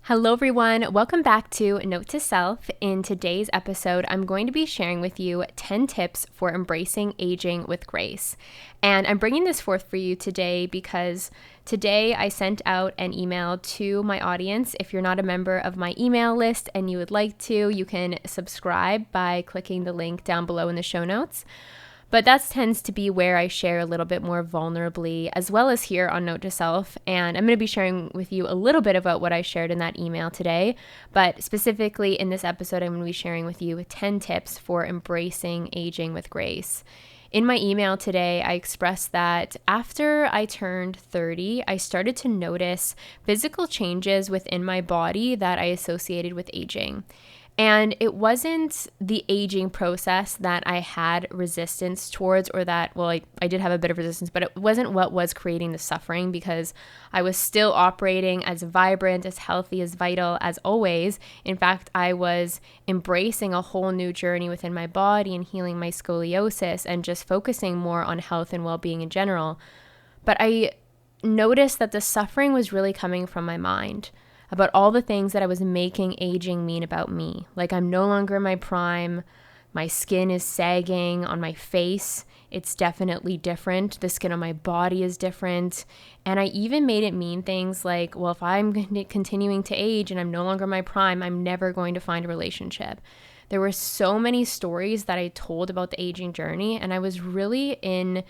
Hello everyone, welcome back to Note to Self. In today's episode, I'm going to be sharing with you 10 tips for embracing aging with grace. And I'm bringing this forth for you today because today I sent out an email to my audience. If you're not a member of my email list and you would like to, you can subscribe by clicking the link down below in the show notes. But that tends to be where I share a little bit more vulnerably, as well as here on Note to Self. And I'm going to be sharing with you a little bit about what I shared in that email today. But specifically in this episode, I'm going to be sharing with you 10 tips for embracing aging with grace. In my email today, I expressed that after I turned 30, I started to notice physical changes within my body that I associated with aging. And it wasn't the aging process that I had resistance towards, or that, well, I did have a bit of resistance, but it wasn't what was creating the suffering, because I was still operating as vibrant, as healthy, as vital as always. In fact, I was embracing a whole new journey within my body and healing my scoliosis and just focusing more on health and well-being in general. But I noticed that the suffering was really coming from my mind, about all the things that I was making aging mean about me. Like, I'm no longer in my prime. My skin is sagging on my face. It's definitely different. The skin on my body is different. And I even made it mean things like, well, if I'm continuing to age and I'm no longer in my prime, I'm never going to find a relationship. There were so many stories that I told about the aging journey, and I was really in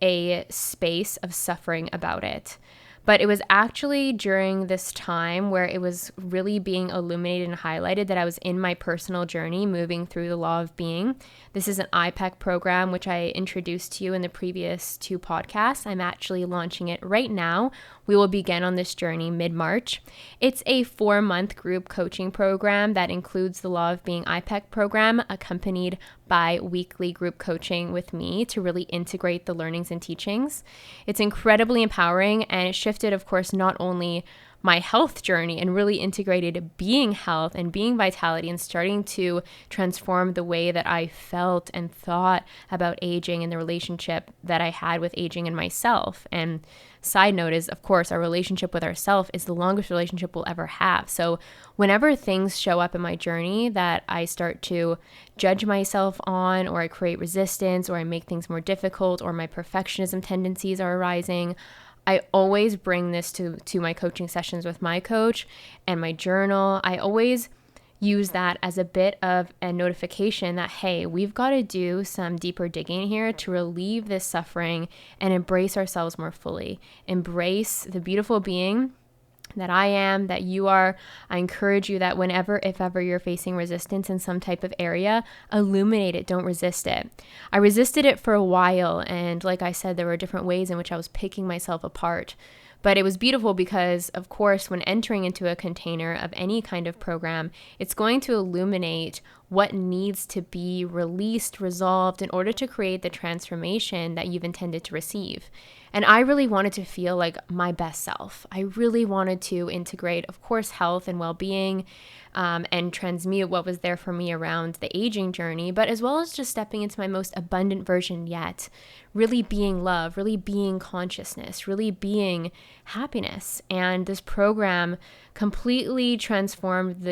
a space of suffering about it. But it was actually during this time where it was really being illuminated and highlighted that I was in my personal journey moving through the law of being. This is an IPEC program, which I introduced to you in the previous 2 podcasts. I'm actually launching it right now. We will begin on this journey mid-March. It's a 4-month group coaching program that includes the Law of Being IPEC program, accompanied by weekly group coaching with me to really integrate the learnings and teachings. It's incredibly empowering, and it shifted, of course, not only my health journey and really integrated being health and being vitality and starting to transform the way that I felt and thought about aging and the relationship that I had with aging and myself. And side note is, of course, our relationship with ourselves is the longest relationship we'll ever have. So whenever things show up in my journey that I start to judge myself on, or I create resistance, or I make things more difficult, or my perfectionism tendencies are arising, I always bring this to my coaching sessions with my coach and my journal. I always use that as a bit of a notification that, hey, we've got to do some deeper digging here to relieve this suffering and embrace ourselves more fully. Embrace the beautiful being that I am, that you are. I encourage you that whenever, if ever, you're facing resistance in some type of area, illuminate it, don't resist it. I resisted it for a while, and like I said, there were different ways in which I was picking myself apart. But it was beautiful because, of course, when entering into a container of any kind of program, it's going to illuminate what needs to be released, resolved in order to create the transformation that you've intended to receive. And I really wanted to feel like my best self. I really wanted to integrate, of course, health and well-being, and transmute what was there for me around the aging journey, but as well as just stepping into my most abundant version yet, really being love, really being consciousness, really being happiness. And this program completely transformed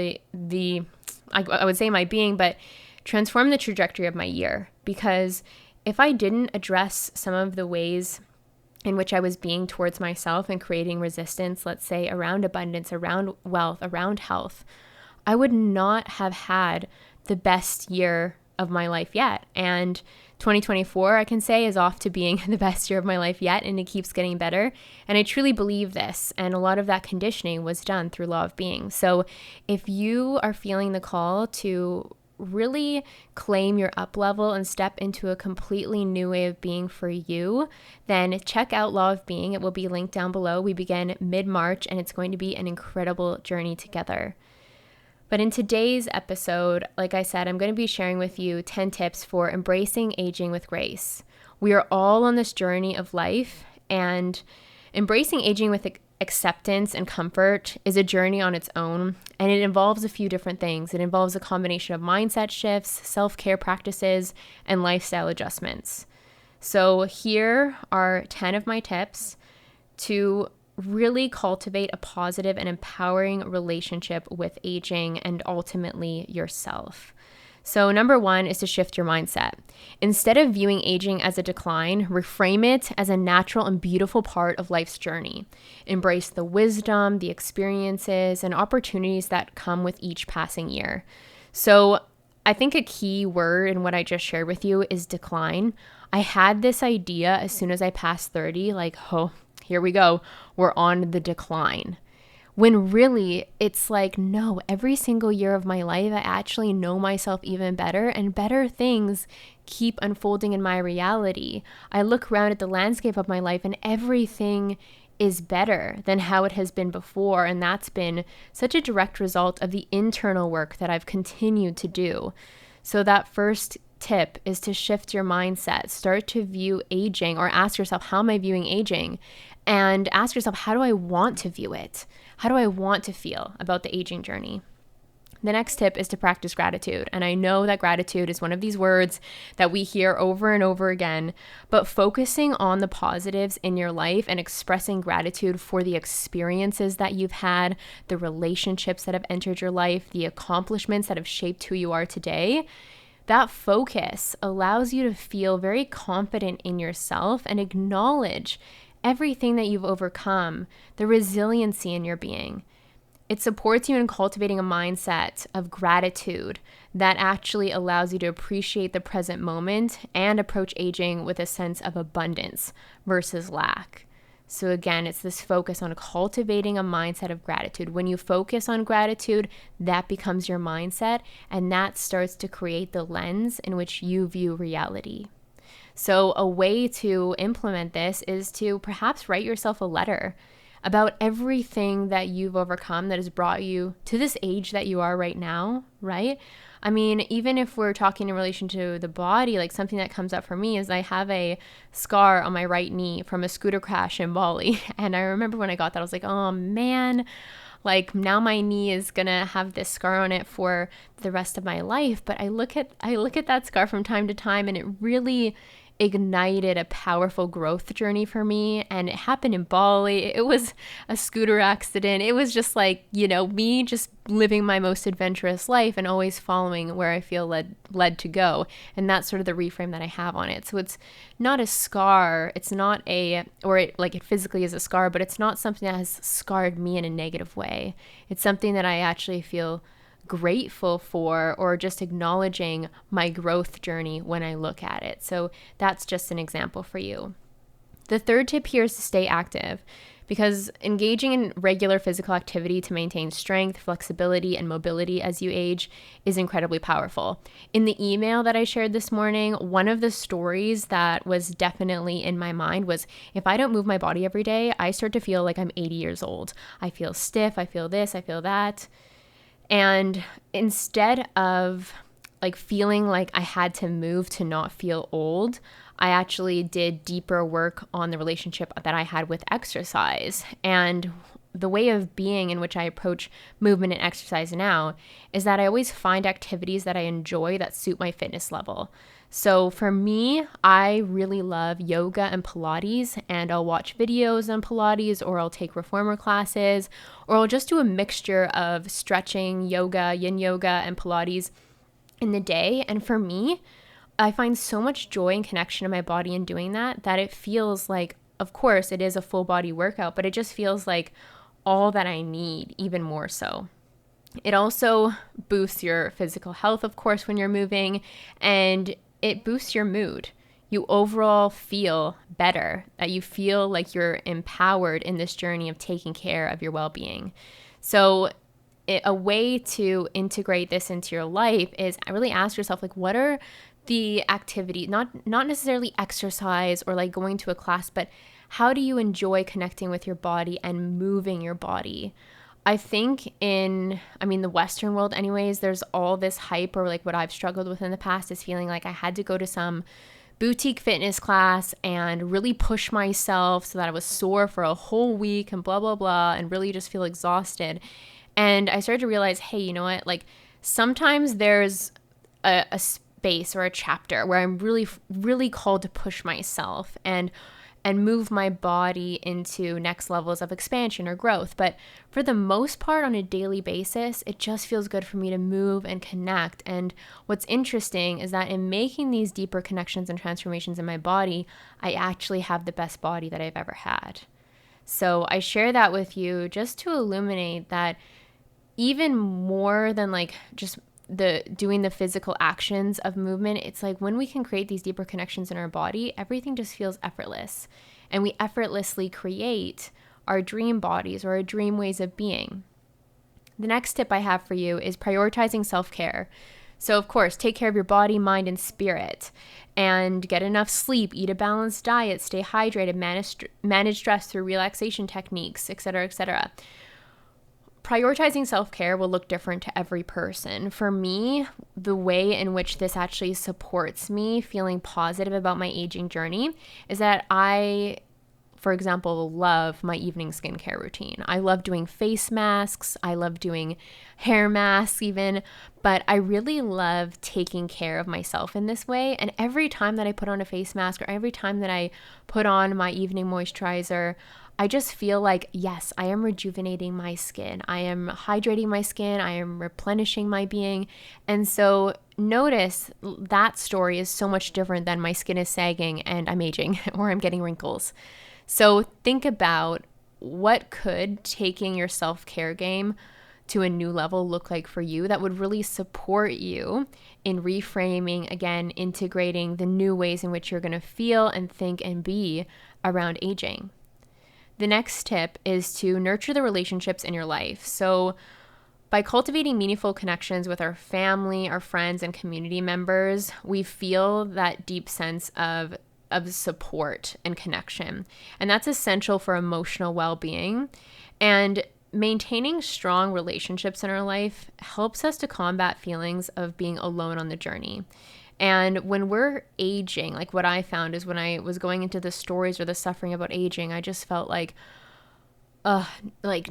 I would say my being, but transformed the trajectory of my year. Because if I didn't address some of the ways in which I was being towards myself and creating resistance, let's say around abundance, around wealth, around health, I would not have had the best year of my life yet. And 2024, I can say, is off to being the best year of my life yet, and it keeps getting better. And I truly believe this. And a lot of that conditioning was done through Law of Being. So if you are feeling the call to really claim your up level and step into a completely new way of being for you, then check out Law of Being. It will be linked down below. We begin mid-March, and it's going to be an incredible journey together. But in today's episode, like I said, I'm going to be sharing with you 10 tips for embracing aging with grace. We are all on this journey of life, and embracing aging with acceptance and comfort is a journey on its own, and it involves a few different things. It involves a combination of mindset shifts, self-care practices, and lifestyle adjustments. So here are 10 of my tips to really cultivate a positive and empowering relationship with aging and ultimately yourself. So number one is to shift your mindset. Instead of viewing aging as a decline, reframe it as a natural and beautiful part of life's journey. Embrace the wisdom, the experiences, and opportunities that come with each passing year. So I think a key word in what I just shared with you is decline. I had this idea as soon as I passed 30, like, oh, here we go. We're on the decline. When really it's like, no, every single year of my life, I actually know myself even better, and better things keep unfolding in my reality. I look around at the landscape of my life and everything is better than how it has been before. And that's been such a direct result of the internal work that I've continued to do. So that first tip is to shift your mindset. Start to view aging, or ask yourself, how am I viewing aging? And ask yourself, how do I want to view it? How do I want to feel about the aging journey? The next tip is to practice gratitude. And I know that gratitude is one of these words that we hear over and over again, but focusing on the positives in your life and expressing gratitude for the experiences that you've had, the relationships that have entered your life, the accomplishments that have shaped who you are today, that focus allows you to feel very confident in yourself and acknowledge everything that you've overcome, the resiliency in your being. It supports you in cultivating a mindset of gratitude that actually allows you to appreciate the present moment and approach aging with a sense of abundance versus lack. So again, it's this focus on cultivating a mindset of gratitude. When you focus on gratitude, that becomes your mindset, and that starts to create the lens in which you view reality. So a way to implement this is to perhaps write yourself a letter about everything that you've overcome that has brought you to this age that you are right now, right? I mean, even if we're talking in relation to the body, like something that comes up for me is I have a scar on my right knee from a scooter crash in Bali. And I remember when I got that, I was like, oh man, like now my knee is gonna have this scar on it for the rest of my life. But I look at that scar from time to time, and it really ignited a powerful growth journey for me. And it happened in Bali. It was a scooter accident. It was just like, me just living my most adventurous life and always following where I feel led to go. And that's sort of the reframe that I have on it. So it's not a scar. It's not it physically is a scar, but it's not something that has scarred me in a negative way. It's something that I actually feel grateful for, or just acknowledging my growth journey when I look at it. So that's just an example for you. The third tip here is to stay active, because engaging in regular physical activity to maintain strength, flexibility, and mobility as you age is incredibly powerful. In the email that I shared this morning, one of the stories that was definitely in my mind was, if I don't move my body every day, I start to feel like I'm 80 years old. I feel stiff, I feel this, I feel that. And instead of feeling like I had to move to not feel old, I actually did deeper work on the relationship that I had with exercise. And the way of being in which I approach movement and exercise now is that I always find activities that I enjoy that suit my fitness level. So for me, I really love yoga and Pilates, and I'll watch videos on Pilates, or I'll take reformer classes, or I'll just do a mixture of stretching, yoga, yin yoga, and Pilates in the day. And for me, I find so much joy and connection in my body in doing that it feels like, of course, it is a full body workout, but it just feels like all that I need, even more so. It also boosts your physical health, of course, when you're moving, and it boosts your mood. You overall feel better, that you feel like you're empowered in this journey of taking care of your well-being. So a way to integrate this into your life is really ask yourself, what are the activities, not necessarily exercise or going to a class, but how do you enjoy connecting with your body and moving your body? I think in the Western world anyways, there's all this hype, or what I've struggled with in the past is feeling like I had to go to some boutique fitness class and really push myself so that I was sore for a whole week and blah, blah, blah, and really just feel exhausted. And I started to realize, hey, you know what? Sometimes there's a space or a chapter where I'm really, really called to push myself and and move my body into next levels of expansion or growth. But for the most part, on a daily basis, it just feels good for me to move and connect. And what's interesting is that in making these deeper connections and transformations in my body, I actually have the best body that I've ever had. So I share that with you just to illuminate that even more than like just the doing the physical actions of movement, it's like when we can create these deeper connections in our body, everything just feels effortless. And we effortlessly create our dream bodies or our dream ways of being. The next tip I have for you is prioritizing self-care. So of course, take care of your body, mind, and spirit, and get enough sleep, eat a balanced diet, stay hydrated, manage stress through relaxation techniques, etc., etc. Prioritizing self-care will look different to every person. For me, the way in which this actually supports me feeling positive about my aging journey is that I, for example, love my evening skincare routine. I love doing face masks. I love doing hair masks even, but I really love taking care of myself in this way. And every time that I put on a face mask or every time that I put on my evening moisturizer, I just feel like, yes, I am rejuvenating my skin. I am hydrating my skin. I am replenishing my being. And so notice that story is so much different than my skin is sagging and I'm aging or I'm getting wrinkles. So think about what could taking your self-care game to a new level look like for you that would really support you in reframing, again, integrating the new ways in which you're going to feel and think and be around aging. The next tip is to nurture the relationships in your life. So by cultivating meaningful connections with our family, our friends, and community members, we feel that deep sense of support and connection. And that's essential for emotional well-being. And maintaining strong relationships in our life helps us to combat feelings of being alone on the journey. And when we're aging, like what I found is when I was going into the stories or the suffering about aging, I just felt like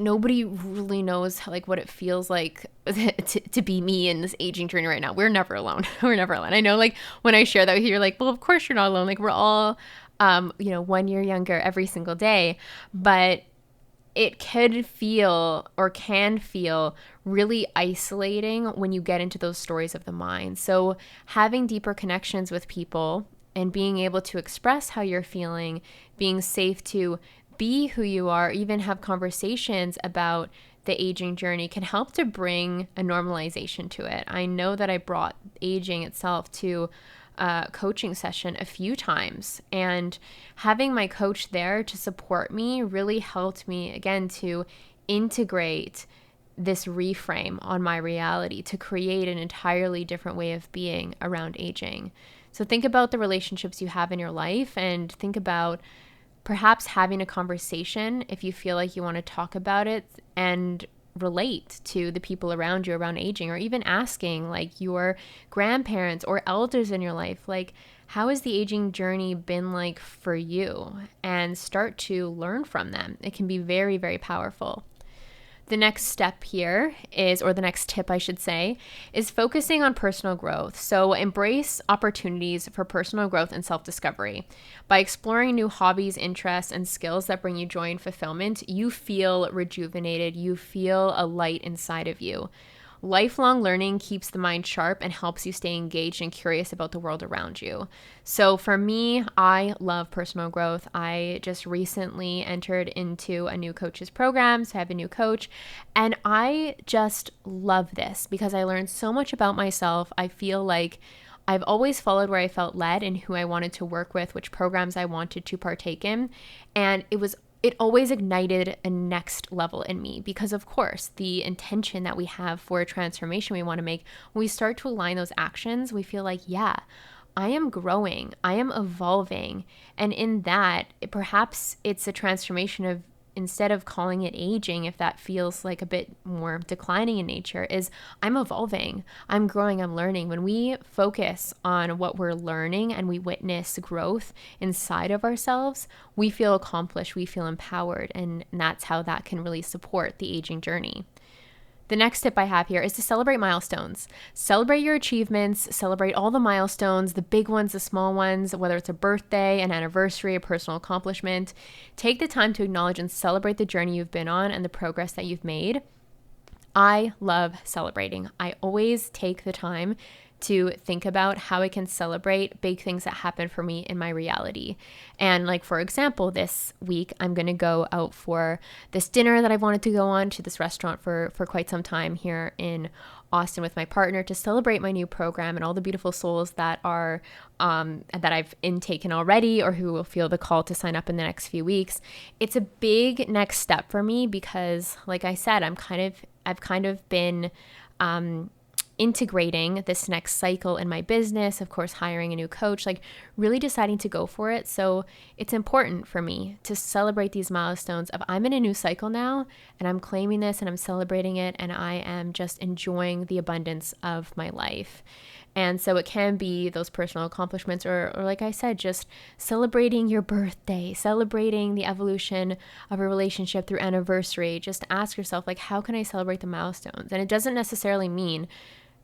nobody really knows like what it feels like to be me in this aging journey right now. We're never alone. We're never alone. I know like when I share that with you, you're like, well, of course you're not alone. Like we're all, 1 year younger every single day, but it could feel or can feel really isolating when you get into those stories of the mind. So having deeper connections with people and being able to express how you're feeling, being safe to be who you are, even have conversations about the aging journey can help to bring a normalization to it. I know that I brought aging itself to a coaching session a few times, and having my coach there to support me really helped me again to integrate this reframe on my reality to create an entirely different way of being around aging. So think about the relationships you have in your life and think about perhaps having a conversation if you feel like you want to talk about it and relate to the people around you around aging, or even asking like your grandparents or elders in your life, like, how has the aging journey been like for you? And start to learn from them. It can be very, very powerful. The next step here is, or the next tip I should say, is focusing on personal growth. So embrace opportunities for personal growth and self-discovery. By exploring new hobbies, interests, and skills that bring you joy and fulfillment, you feel rejuvenated. You feel a light inside of you. Lifelong learning keeps the mind sharp and helps you stay engaged and curious about the world around you. So for me, I love personal growth. I just recently entered into a new coach's program, so I have a new coach, and I just love this because I learned so much about myself. I feel like I've always followed where I felt led and who I wanted to work with, which programs I wanted to partake in, and it always ignited a next level in me because, of course, the intention that we have for a transformation we want to make, when we start to align those actions, we feel like, yeah, I am growing, I am evolving. And in that, perhaps it's a transformation of, instead of calling it aging, if that feels like a bit more declining in nature, is I'm evolving, I'm growing, I'm learning. When we focus on what we're learning and we witness growth inside of ourselves, we feel accomplished, we feel empowered, and that's how that can really support the aging journey. The next tip I have here is to celebrate milestones. Celebrate your achievements, celebrate all the milestones, the big ones, the small ones, whether it's a birthday, an anniversary, a personal accomplishment. Take the time to acknowledge and celebrate the journey you've been on and the progress that you've made. I love celebrating. I always take the time to think about how I can celebrate big things that happen for me in my reality. And like, for example, this week, I'm going to go out for this dinner that I've wanted to go on to this restaurant for quite some time here in Austin with my partner to celebrate my new program and all the beautiful souls that are that I've intaken already or who will feel the call to sign up in the next few weeks. It's a big next step for me because, like I said, I've kind of been integrating this next cycle in my business, of course, hiring a new coach, like really deciding to go for it. So it's important for me to celebrate these milestones of I'm in a new cycle now and I'm claiming this and I'm celebrating it and I am just enjoying the abundance of my life. And so it can be those personal accomplishments or like I said, just celebrating your birthday, celebrating the evolution of a relationship through anniversary. Just ask yourself, like, how can I celebrate the milestones? And it doesn't necessarily mean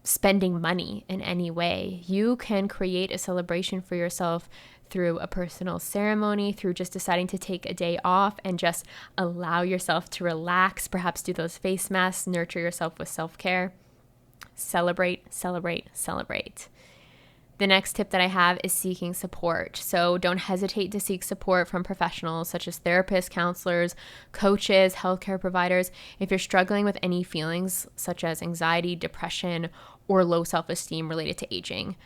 spending money in any way. You can create a celebration for yourself through a personal ceremony, through just deciding to take a day off and just allow yourself to relax, perhaps do those face masks, nurture yourself with self-care. Celebrate, celebrate, celebrate. The next tip that I have is seeking support. So don't hesitate to seek support from professionals such as therapists, counselors, coaches, healthcare providers. If you're struggling with any feelings such as anxiety, depression, or low self-esteem related to aging,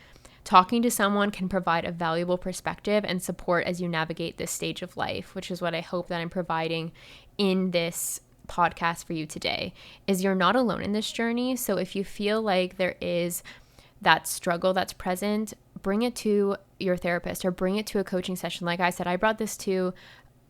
talking to someone can provide a valuable perspective and support as you navigate this stage of life, which is what I hope that I'm providing in this podcast for you today, is you're not alone in this journey. So if you feel like there is that struggle that's present, bring it to your therapist or bring it to a coaching session. Like I said, I brought this to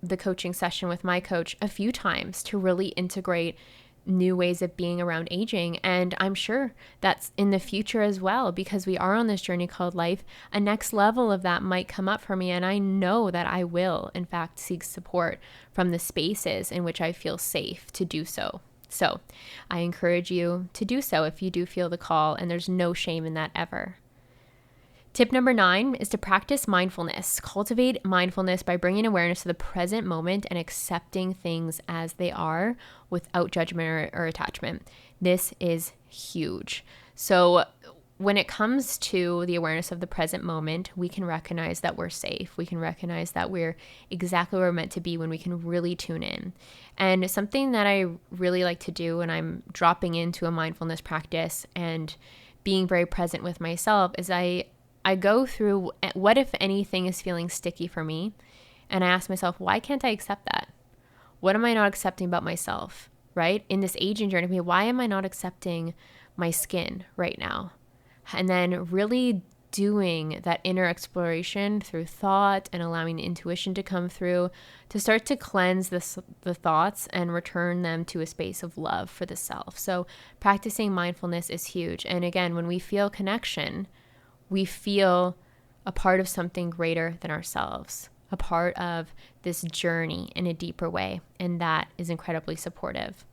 the coaching session with my coach a few times to really integrate new ways of being around aging. And I'm sure that's in the future as well, because we are on this journey called life. A next level of that might come up for me. And I know that I will, in fact, seek support from the spaces in which I feel safe to do so. So I encourage you to do so if you do feel the call, and there's no shame in that ever. Tip number 9 is to practice mindfulness. Cultivate mindfulness by bringing awareness to the present moment and accepting things as they are without judgment or attachment. This is huge. So when it comes to the awareness of the present moment, we can recognize that we're safe. We can recognize that we're exactly where we're meant to be when we can really tune in. And something that I really like to do when I'm dropping into a mindfulness practice and being very present with myself is I go through what, if anything, is feeling sticky for me. And I ask myself, why can't I accept that? What am I not accepting about myself, right? In this aging journey, why am I not accepting my skin right now? And then really doing that inner exploration through thought and allowing the intuition to come through to start to cleanse the thoughts and return them to a space of love for the self. So practicing mindfulness is huge. And again, when we feel connection, we feel a part of something greater than ourselves, a part of this journey in a deeper way. And that is incredibly supportive.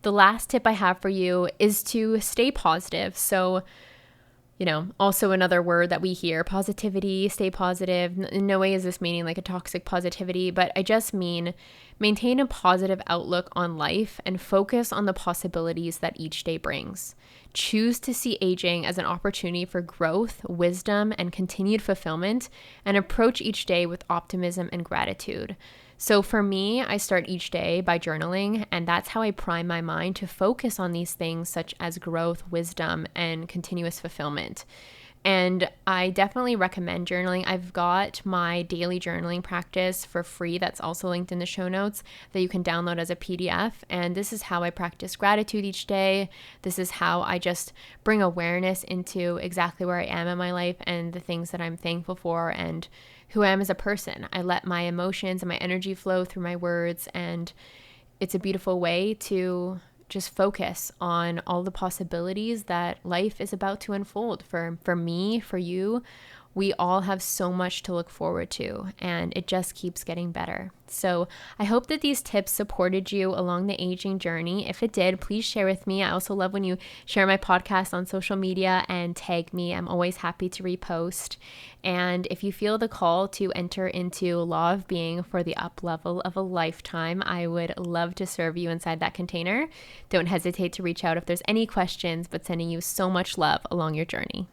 The last tip I have for you is to stay positive. So, also another word that we hear, positivity, stay positive. In no way is this meaning like a toxic positivity, but I just mean maintain a positive outlook on life and focus on the possibilities that each day brings. Choose to see aging as an opportunity for growth, wisdom, and continued fulfillment, and approach each day with optimism and gratitude. So for me, I start each day by journaling, and that's how I prime my mind to focus on these things such as growth, wisdom, and continuous fulfillment. And I definitely recommend journaling. I've got my daily journaling practice for free that's also linked in the show notes that you can download as a PDF. And this is how I practice gratitude each day. This is how I just bring awareness into exactly where I am in my life and the things that I'm thankful for and who I am as a person. I let my emotions and my energy flow through my words, and it's a beautiful way to just focus on all the possibilities that life is about to unfold for me, for you, we all have so much to look forward to, and it just keeps getting better. So I hope that these tips supported you along the aging journey. If it did, please share with me. I also love when you share my podcast on social media and tag me. I'm always happy to repost. And if you feel the call to enter into Law of Being for the up level of a lifetime, I would love to serve you inside that container. Don't hesitate to reach out if there's any questions, but sending you so much love along your journey.